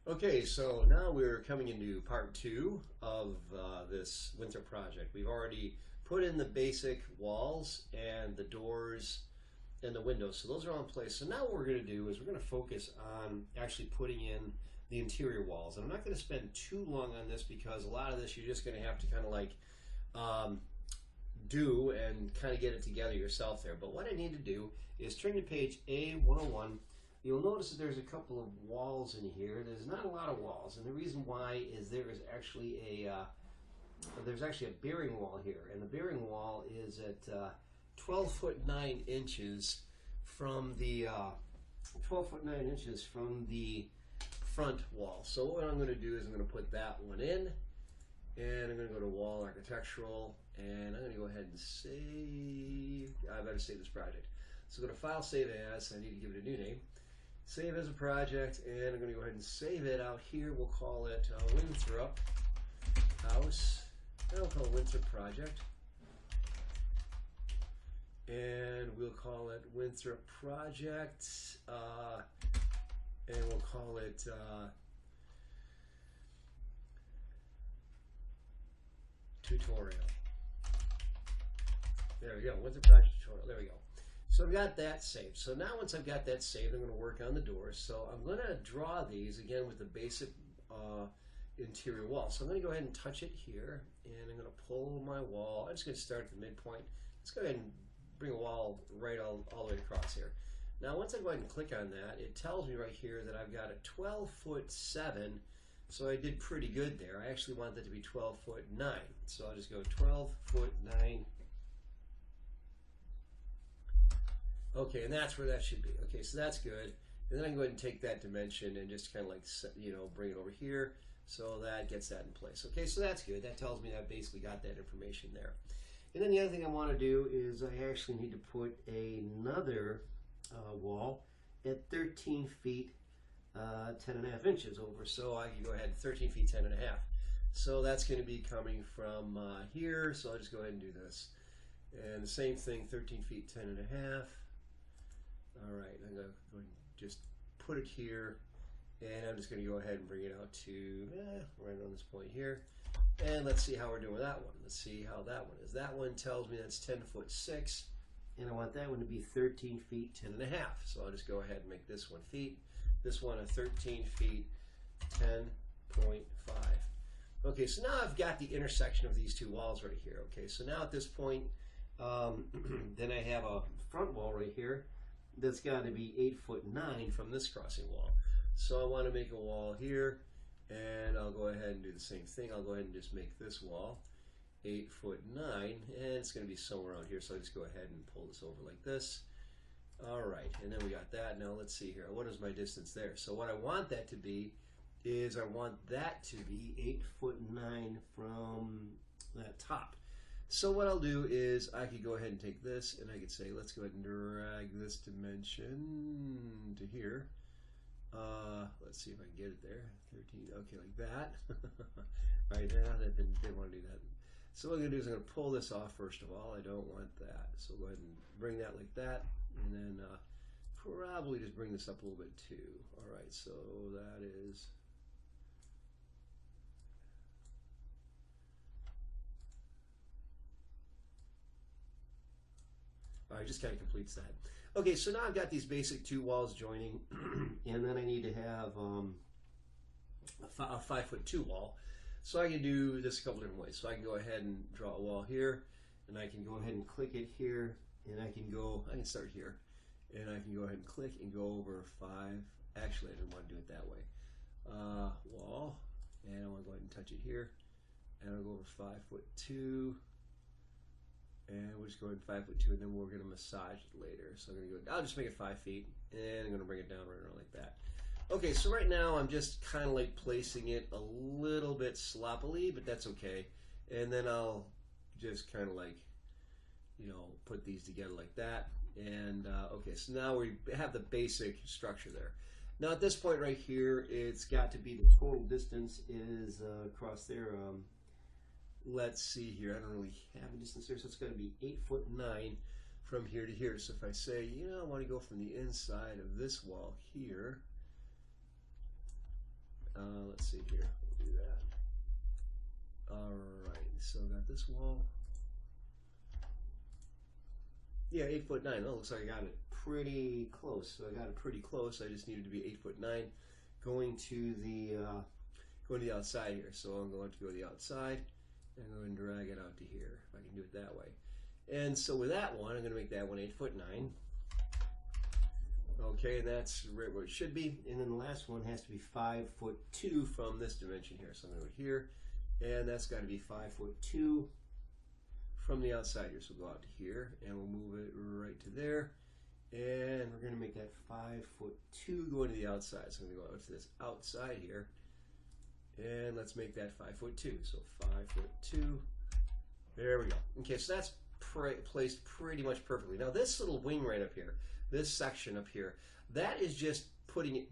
Okay, so now we're coming into part two of this Winthrop project. We've already put in the basic walls and the doors and the windows, so those are all in place. So now what we're going to do is we're going to focus on actually putting in the interior walls. And I'm not going to spend too long on this because a lot of this you're just going to have to kind of like do and kind of get it together yourself there. But what I need to do is turn to page A101. You'll notice that there's a couple of walls in here. There's not a lot of walls, and the reason why is there is actually there's actually a bearing wall here, and the bearing wall is at 12 foot 9 inches from the 12 foot 9 inches from the front wall. So what I'm going to do is I'm going to put that one in, and I'm going to go to Wall Architectural, and I'm going to go ahead and save. I better save this project. So go to File, Save As. I need to give it a new name. Save as a project, and I'm going to go ahead and save it out here. We'll call it Winthrop House. And we'll call it Winthrop Project. And we'll call it Winthrop Project. And we'll call it Tutorial. There we go, Winthrop Project Tutorial. There we go. So I've got that saved. So now once I've got that saved, I'm going to work on the doors. So I'm going to draw these again with the basic interior wall. So I'm going to go ahead and touch it here, and I'm going to pull my wall. I'm just going to start at the midpoint. Let's go ahead and bring a wall right all the way across here. Now once I go ahead and click on that, it tells me right here that I've got a 12 foot 7. So I did pretty good there. I actually want that to be 12 foot 9. So I'll just go 12 foot 9. Okay, and that's where that should be. Okay, so that's good. And then I can go ahead and take that dimension and just kind of like, you know, bring it over here. So that gets that in place. Okay, so that's good. That tells me I've basically got that information there. And then the other thing I want to do is I actually need to put another wall at 13 feet 10.5 inches over. So I can go ahead 13 feet 10.5. So that's going to be coming from here. So I'll just go ahead and do this. And the same thing, 13 feet 10.5. All right, I'm going to go and just put it here, and I'm just going to go ahead and bring it out to right on this point here. And let's see how we're doing with that one. Let's see how that one is. That one tells me that's 10 foot 6, and I want that one to be 13 feet 10.5. So I'll just go ahead and make this one feet. This one a 13 feet 10.5. Okay, so now I've got the intersection of these two walls right here. Okay, so now at this point, then I have a front wall right here that's got to be 8 foot 9 from this crossing wall. So I want to make a wall here, and I'll go ahead and do the same thing. I'll go ahead and just make this wall 8 foot 9, and it's going to be somewhere around here. So I'll just go ahead and pull this over like this. All right, and then we got that. Now let's see here. What is my distance there? So what I want that to be is I want that to be 8 foot 9 from that top. So what I'll do is I could go ahead and take this, and I could say, let's go ahead and drag this dimension to here. Let's see if I can get it there. 13, okay, like that. Right now, that didn't want to do that. So what I'm going to do is I'm going to pull this off first of all. I don't want that. So go ahead and bring that like that, and then probably just bring this up a little bit too. All right, so that is... All right, just kind of completes that. Okay, so now I've got these basic two walls joining, and then I need to have a 5 foot 2 wall. So I can do this a couple different ways. So I can go ahead and draw a wall here, and I can go ahead and click it here, and I can start here, and I can go ahead and click and go over 5. Actually, I didn't want to do it that way. Wall, and I want to go ahead and touch it here, and I'll go over 5 foot 2. And we'll just go ahead and 5 foot 2, and then we're going to massage it later. So I'm going to go, I'll just make it 5 feet, and I'm going to bring it down right around like that. Okay, so right now I'm just kind of like placing it a little bit sloppily, but that's okay. And then I'll just kind of like, you know, put these together like that. And okay, so now we have the basic structure there. Now at this point right here, it's got to be the total distance is across there. Let's see here, I don't really have a distance here, so it's going to be 8 foot 9 from here to here. So if I say, you know, I want to go from the inside of this wall here let's see here. We'll do that. Alright, so I got this wall. Yeah, 8'9". Oh, looks like I got it pretty close. So I got it pretty close. I just needed to be 8'9", going to the outside here. So I'm going to go to the outside and I'm going to drag it out to here. If I can do it that way. And so with that one, I'm going to make that one 8'9". Okay, and that's right where it should be. And then the last one has to be 5'2" from this dimension here. So I'm going to go here, and that's got to be 5'2" from the outside here. So we'll go out to here, and we'll move it right to there. And we're going to make that 5'2" going to the outside. So I'm going to go out to this outside here, and let's make that 5'2". So 5'2". There we go. Okay, so that's placed pretty much perfectly. Now this little wing right up here, this section up here, that is just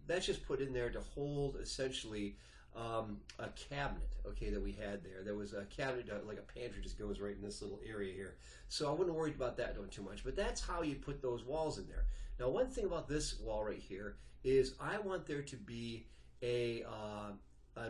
that's just put in there to hold essentially a cabinet, okay, that we had there. There was a cabinet, like a pantry, just goes right in this little area here. So I wouldn't worry about that doing too much, but that's how you put those walls in there. Now, one thing about this wall right here is I want there to be an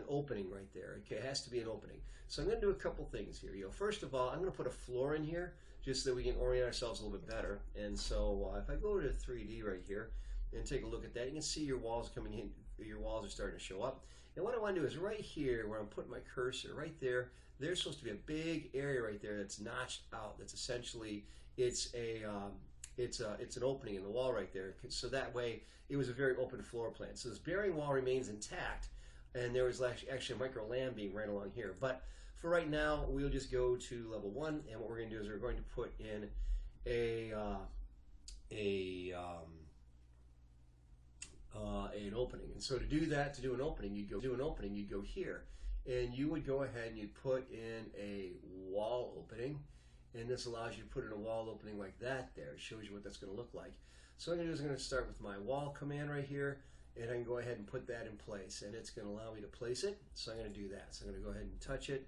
opening right there. Okay, it has to be an opening. So I'm going to do a couple things here. First of all, I'm going to put a floor in here just so that we can orient ourselves a little bit better. And so if I go to 3D right here and take a look at that, you can see your walls coming in. Your walls are starting to show up. And what I want to do is right here where I'm putting my cursor, right there, there's supposed to be a big area right there that's notched out. That's essentially, it's an opening in the wall right there. So that way it was a very open floor plan. So this bearing wall remains intact, and there was actually a micro land beam right along here. But for right now, we'll just go to level 1, and what we're going to do is we're going to put in an opening. And so to do that, to do an opening, you'd go here, and you would go ahead and you'd put in a wall opening, and this allows you to put in a wall opening like that there. It shows you what that's going to look like. So what I'm going to do is I'm going to start with my wall command right here, and I can go ahead and put that in place, and it's going to allow me to place it. So I'm going to do that. So I'm going to go ahead and touch it,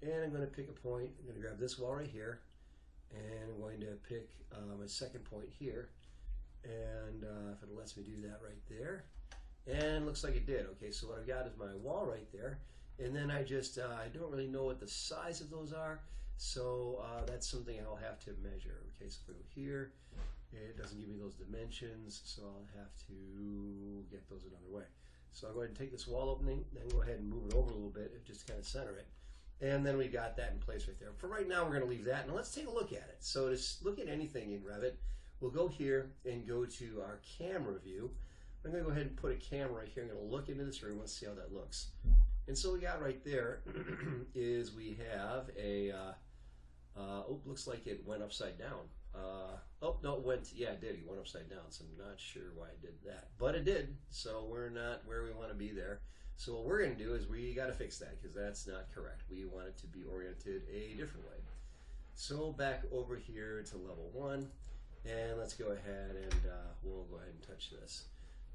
and I'm going to pick a point. I'm going to grab this wall right here, and I'm going to pick a second point here. And if it lets me do that right there, and looks like it did. Okay, so what I've got is my wall right there, and then I just I don't really know what the size of those are, so that's something I'll have to measure. Okay, so if I go here, it doesn't give me those dimensions, so I'll have to get those another way. So I'll go ahead and take this wall opening, then go ahead and move it over a little bit, just kind of center it, and then we got that in place right there. For right now, we're going to leave that, and let's take a look at it. So to look at anything in Revit, we'll go here and go to our camera view. I'm going to go ahead and put a camera right here. I'm going to look into this room. Let's see how that looks. And so we got right there is we have a, oh, looks like it went upside down. Oh, no, it went, yeah, it did. It went upside down, so I'm not sure why it did that. But it did, so we're not where we want to be there. So what we're going to do is we got to fix that because that's not correct. We want it to be oriented a different way. So back over here to level 1. And let's go ahead and we'll go ahead and touch this.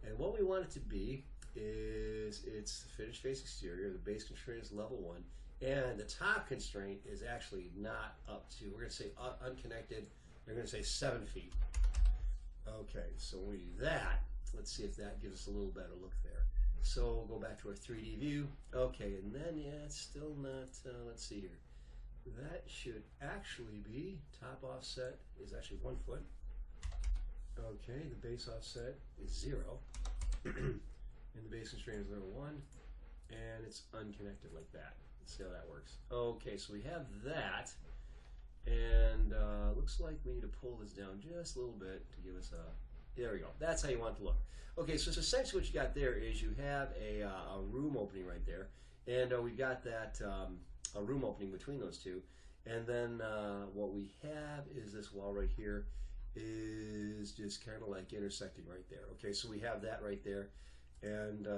And what we want it to be is it's the finished face exterior. The base constraint is level 1. And the top constraint is actually not up to, we're going to say unconnected. They're going to say 7 feet. Okay, so when we do that, let's see if that gives us a little better look there. So we'll go back to our 3D view. Okay, and then, yeah, it's still not, let's see here. That should actually be, top offset is actually 1 foot. Okay, the base offset is 0. And the base constraint is level 1. And it's unconnected like that. Let's see how that works. Okay, so we have that. And looks like we need to pull this down just a little bit to give us a, there we go. That's how you want it to look. Okay, so essentially what you got there is you have a room opening right there. And we've got that a room opening between those two, and then what we have is this wall right here is just kind of like intersecting right there. Okay, so we have that right there, and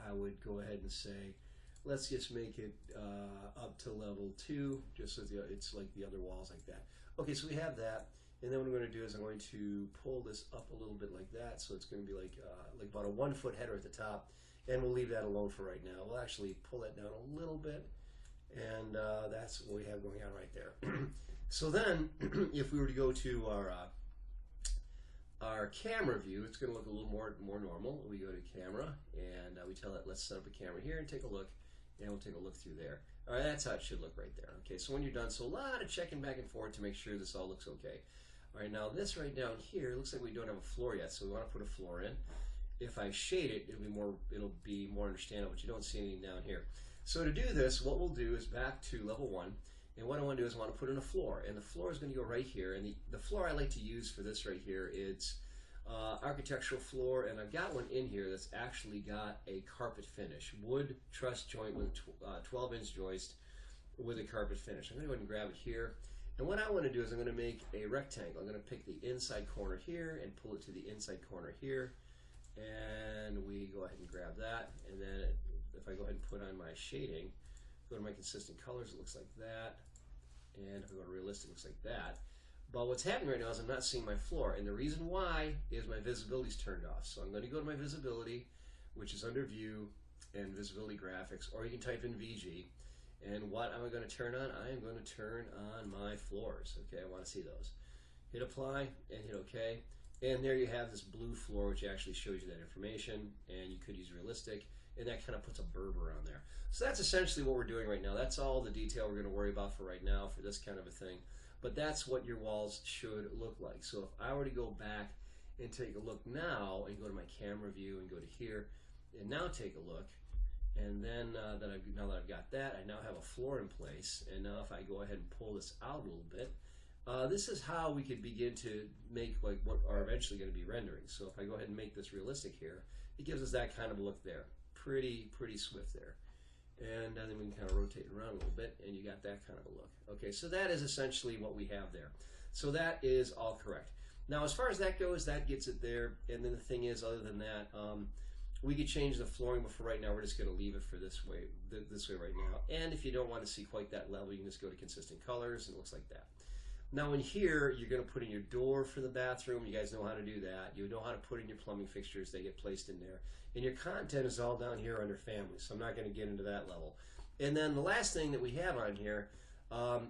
I would go ahead and say let's just make it up to level 2, just so it's like the other walls like that. Okay, so we have that, and then what I'm going to do is I'm going to pull this up a little bit like that, so it's going to be like about a 1 foot header at the top, and we'll leave that alone for right now. We'll actually pull that down a little bit. And that's what we have going on right there. So then, if we were to go to our camera view, it's going to look a little more normal. We go to camera, and we tell it, let's set up a camera here and take a look, and we'll take a look through there. All right, that's how it should look right there. Okay, so when you're done, so a lot of checking back and forth to make sure this all looks okay. All right, now this right down here looks like we don't have a floor yet, so we want to put a floor in. If I shade it, it'll be more understandable, but you don't see anything down here. So to do this, what we'll do is back to level 1, and what I want to do is I want to put in a floor, and the floor is going to go right here. And the floor I like to use for this right here is architectural floor, and I've got one in here that's actually got a carpet finish, wood truss joint with a 12-inch joist with a carpet finish. I'm going to go ahead and grab it here. And what I want to do is I'm going to make a rectangle. I'm going to pick the inside corner here and pull it to the inside corner here. And we go ahead and grab that. And then if I go ahead and put on my shading, go to my consistent colors, it looks like that. And if I go to realistic, it looks like that. But what's happening right now is I'm not seeing my floor. And the reason why is my visibility is turned off. So I'm going to go to my visibility, which is under view and visibility graphics, or you can type in VG. And what am I going to turn on? I am going to turn on my floors. Okay, I want to see those. Hit apply and hit OK. And there you have this blue floor, which actually shows you that information. And you could use realistic, and that kind of puts a Berber on there. So that's essentially what we're doing right now. That's all the detail we're going to worry about for right now for this kind of a thing. But that's what your walls should look like. So if I were to go back and take a look now and go to my camera view and go to here and now take a look, and then now that I've got that, I now have a floor in place. And now if I go ahead and pull this out a little bit, this is how we could begin to make like what are eventually going to be renderings. So if I go ahead and make this realistic here, it gives us that kind of a look there. Pretty swift there. And then we can kind of rotate it around a little bit, and you got that kind of a look. Okay, so that is essentially what we have there. So that is all correct. Now, as far as that goes, that gets it there. And then the thing is, other than that, we could change the flooring, but for right now, we're just going to leave it for this way right now. And if you don't want to see quite that level, you can just go to consistent colors, and it looks like that. Now in here, you're going to put in your door for the bathroom. You guys know how to do that. You know how to put in your plumbing fixtures. They get placed in there. And your content is all down here under family, so I'm not going to get into that level. And then the last thing that we have on here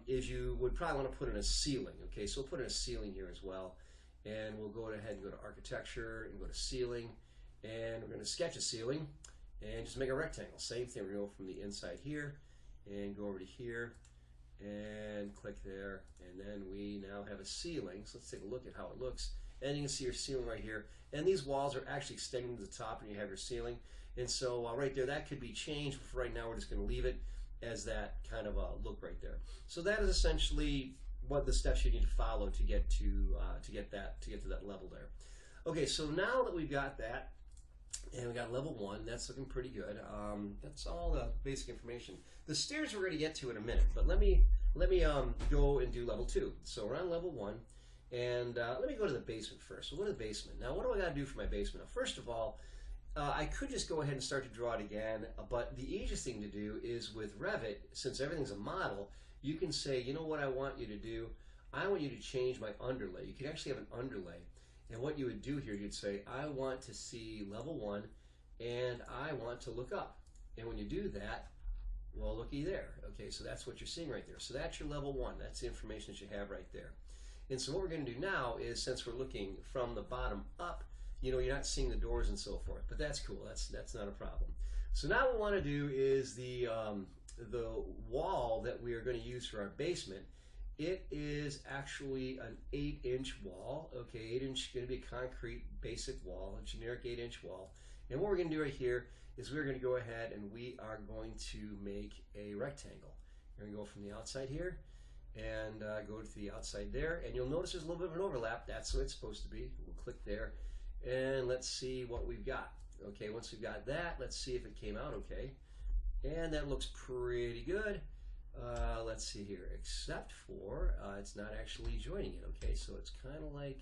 is you would probably want to put in a ceiling. Okay, so we'll put in a ceiling here as well. And we'll go ahead and go to architecture and go to ceiling. And we're going to sketch a ceiling and just make a rectangle. Same thing. We're going to go from the inside here and go over to here and click there, and then we now have a ceiling. So let's take a look at how it looks. And you can see your ceiling right here, and these walls are actually extending to the top, and you have your ceiling. And so right there, that could be changed, but for right now we're just going to leave it as that kind of a look right there. So that is essentially what the steps you need to follow to get to that level there. Okay, so now that we've got that, and we got level 1, that's looking pretty good. That's all the basic information. The stairs we're going to get to in a minute, but let me go and do level 2. So we're on level 1, and let me go to the basement first. So we'll go to the basement. Now, what do I got to do for my basement? Now, first of all, I could just go ahead and start to draw it again, but the easiest thing to do is with Revit, since everything's a model, you can say, you know what I want you to do? I want you to change my underlay. You could actually have an underlay. And what you would do here, you'd say, I want to see level 1, and I want to look up. And when you do that, well, looky there. Okay, so that's what you're seeing right there. So that's your level 1. That's the information that you have right there. And so what we're going to do now is, since we're looking from the bottom up, you know, you're not seeing the doors and so forth. But that's cool. That's not a problem. So now what we want to do is the wall that we are going to use for our basement. It is actually an 8-inch wall. Okay, 8-inch, going to be a concrete basic wall, a generic 8-inch wall. And what we're going to do right here is we're going to go ahead and we are going to make a rectangle. We're going to go from the outside here and go to the outside there. And you'll notice there's a little bit of an overlap. That's what it's supposed to be. We'll click there and let's see what we've got. Okay, once we've got that, let's see if it came out okay. And that looks pretty good. Let's see here, except for it's not actually joining it. Okay, so it's kind of like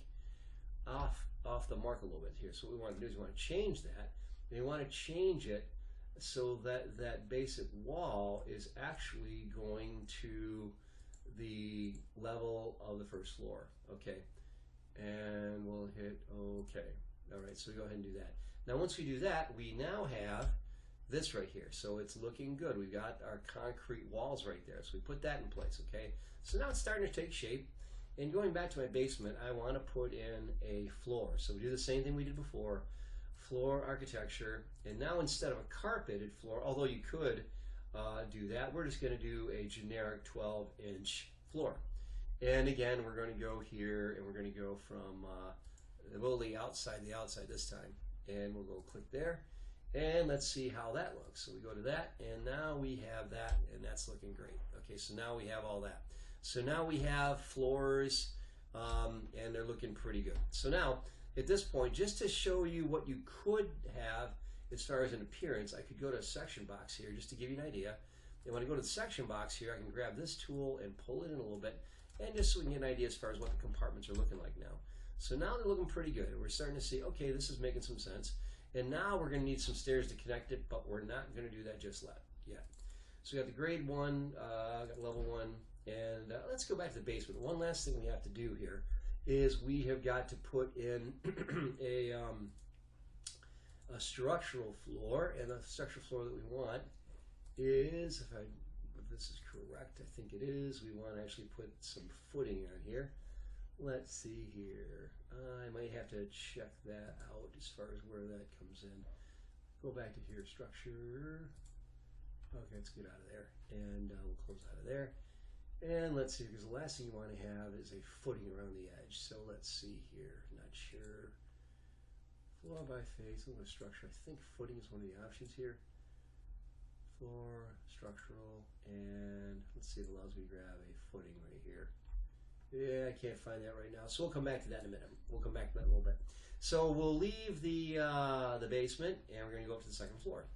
off the mark a little bit here. So what we want to do is we want to change that, and we want to change it so that that basic wall is actually going to the level of the first floor. Okay, and we'll hit OK. All right, so we go ahead and do that. Now once we do that, we now have this right here. So it's looking good. We've got our concrete walls right there. So we put that in place, okay? So now it's starting to take shape. And going back to my basement, I want to put in a floor. So we do the same thing we did before, floor architecture. And now instead of a carpeted floor, although you could do that, we're just going to do a generic 12-inch floor. And again, we're going to go here and we're going to go from the outside this time. And we'll go click there. And let's see how that looks. So we go to that, and now we have that, and that's looking great. Okay, so now we have all that. So now we have floors, and they're looking pretty good. So now, at this point, just to show you what you could have as far as an appearance, I could go to a section box here just to give you an idea. And when I go to the section box here, I can grab this tool and pull it in a little bit, and just so we can get an idea as far as what the compartments are looking like now. So now they're looking pretty good. We're starting to see, okay, this is making some sense. And now we're going to need some stairs to connect it, but we're not going to do that just yet. So we got the grade 1, got level 1, and let's go back to the basement. One last thing we have to do here is we have got to put in a structural floor, and the structural floor that we want is, if this is correct, I think it is, we want to actually put some footing on here. Let's see here. I might have to check that out as far as where that comes in. Go back to here, structure. Okay, let's get out of there. And we'll close out of there. And let's see, because the last thing you want to have is a footing around the edge. So let's see here. Not sure. Floor by face, a little structure. I think footing is one of the options here. Floor, structural, and let's see, it allows me to grab a footing right here. Yeah, I can't find that right now. So we'll come back to that in a minute. We'll come back to that in a little bit. So we'll leave the basement, and we're going to go up to the second floor.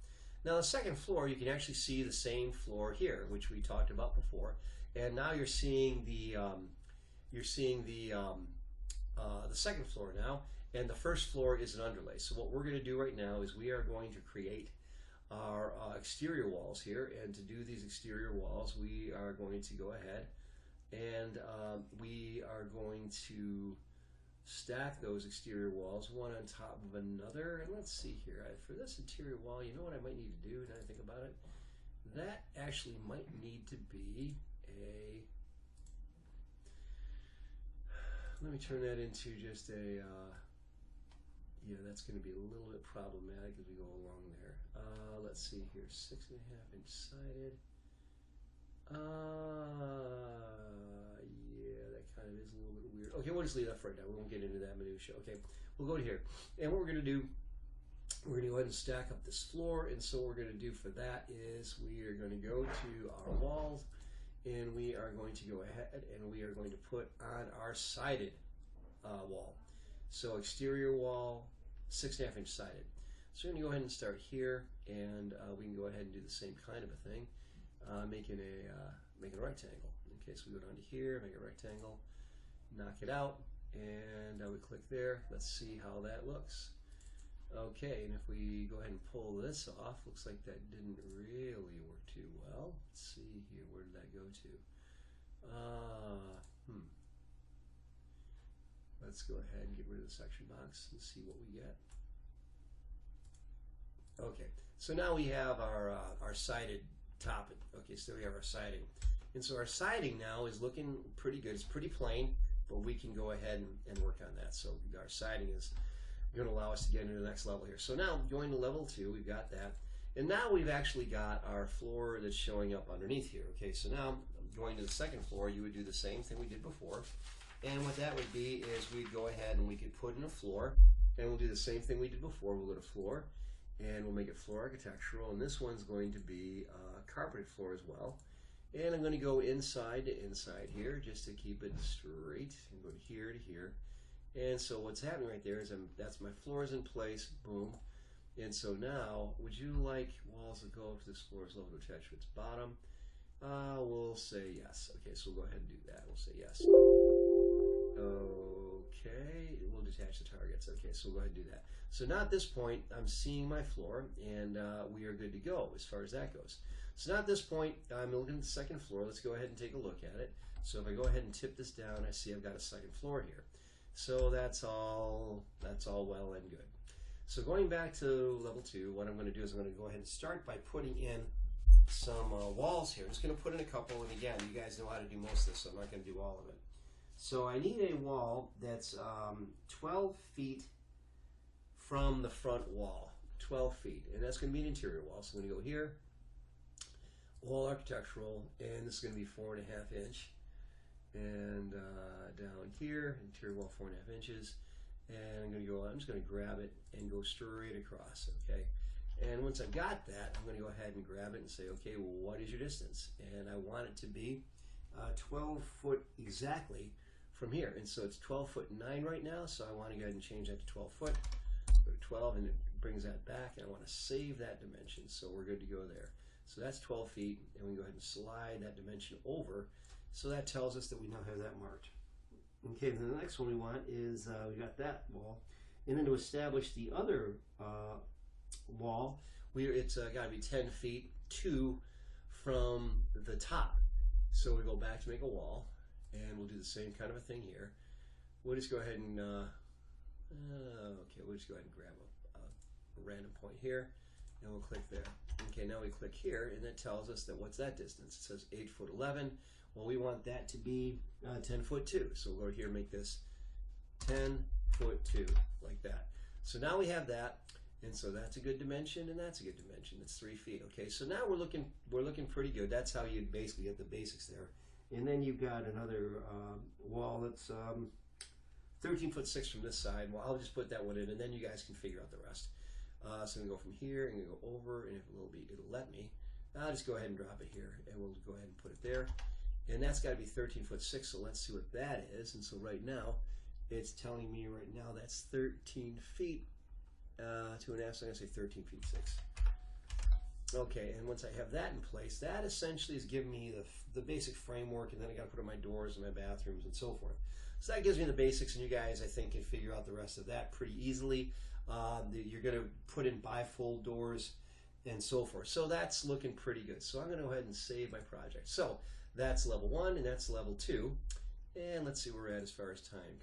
Now the second floor, you can actually see the same floor here, which we talked about before. And now you're seeing the second floor now, and the first floor is an underlay. So what we're going to do right now is we are going to create our exterior walls here, and to do these exterior walls, we are going to go ahead and we are going to stack those exterior walls one on top of another. And let's see here, for this interior wall, you know what I might need to do now that I think about it? That actually might need to be a, let me turn that into just a, yeah, that's going to be a little bit problematic as we go along there. Let's see here, 6.5-inch sided. Yeah, that kind of is a little bit weird. Okay, we'll just leave that for right now. We won't get into that minutia. Okay, we'll go to here. And what we're going to do, we're going to go ahead and stack up this floor. And so what we're going to do for that is we are going to go to our walls, and we are going to go ahead and we are going to put on our sided wall. So exterior wall, 6.5-inch sided. So we're going to go ahead and start here, and we can go ahead and do the same kind of a thing. Making a rectangle. Okay, so we go down to here, make a rectangle, knock it out, and we click there. Let's see how that looks. Okay, and if we go ahead and pull this off, looks like that didn't really work too well. Let's see here, where did that go to? Let's go ahead and get rid of the section box and see what we get. Okay, so now we have our sided top. Okay, so we have our siding. And so our siding now is looking pretty good. It's pretty plain, but we can go ahead and work on that. So our siding is going to allow us to get into the next level here. So now going to level 2, we've got that. And now we've actually got our floor that's showing up underneath here. Okay, so now going to the second floor, you would do the same thing we did before. And what that would be is we'd go ahead and we could put in a floor, and we'll do the same thing we did before. We'll go to floor, and we'll make it floor architectural, and this one's going to be a carpeted floor as well. And I'm going to go inside to inside here just to keep it straight, and go to here to here. And so what's happening right there is that's my floor is in place, boom. And so now, would you like walls that go up to this floor's level to attach to its bottom? We'll say yes. Okay, so we'll go ahead and do that. We'll say yes. Okay, we'll detach the targets. Okay, so we'll go ahead and do that. So now at this point, I'm seeing my floor, and we are good to go as far as that goes. So now at this point, I'm looking at the second floor. Let's go ahead and take a look at it. So if I go ahead and tip this down, I see I've got a second floor here. So that's all well and good. So going back to level 2, what I'm going to do is I'm going to go ahead and start by putting in some walls here. I'm just going to put in a couple, and again, you guys know how to do most of this, so I'm not going to do all of it. So I need a wall that's 12 feet from the front wall. 12 feet. And that's going to be an interior wall. So I'm going to go here, wall architectural, and this is going to be 4.5 inch. And down here, interior wall 4.5 inches. And I'm just going to grab it and go straight across, okay? And once I've got that, I'm going to go ahead and grab it and say, okay, well, what is your distance? And I want it to be 12 foot exactly from here. And so it's 12 foot 9 right now, so I want to go ahead and change that to 12 foot. Go to 12 and it brings that back, and I want to save that dimension, so we're good to go there. So that's 12 feet, and we can go ahead and slide that dimension over. So that tells us that we now have that marked. Okay, then the next one we want is, we got that wall. And then to establish the other wall, it's got to be 10 feet 2 from the top. So we go back to make a wall, and we'll do the same kind of a thing here. We'll just go ahead and, okay, we'll just go ahead and grab a random point here, and we'll click there. Okay, now we click here, and that tells us that what's that distance? It says 8 foot 11. Well, we want that to be 10 foot 2. So we'll go here and make this 10 foot 2, like that. So now we have that, and so that's a good dimension, and that's a good dimension. It's 3 feet. Okay, so now we're looking pretty good. That's how you basically get the basics there. And then you've got another wall that's 13 foot 6 from this side. Well, I'll just put that one in, and then you guys can figure out the rest. So I'm gonna go from here and go over, and if it'll let me. I'll just go ahead and drop it here, and we'll go ahead and put it there. And that's got to be 13 foot 6. So let's see what that is. And so right now, it's telling me right now that's 13 feet 2.5. So I'm gonna say 13 feet 6. Okay, and once I have that in place, that essentially is giving me the basic framework, and then I got to put in my doors and my bathrooms and so forth. So that gives me the basics, and you guys, I think, can figure out the rest of that pretty easily. You're going to put in bifold doors and so forth. So that's looking pretty good. So I'm going to go ahead and save my project. So that's level 1, and that's level 2. And let's see where we're at as far as time.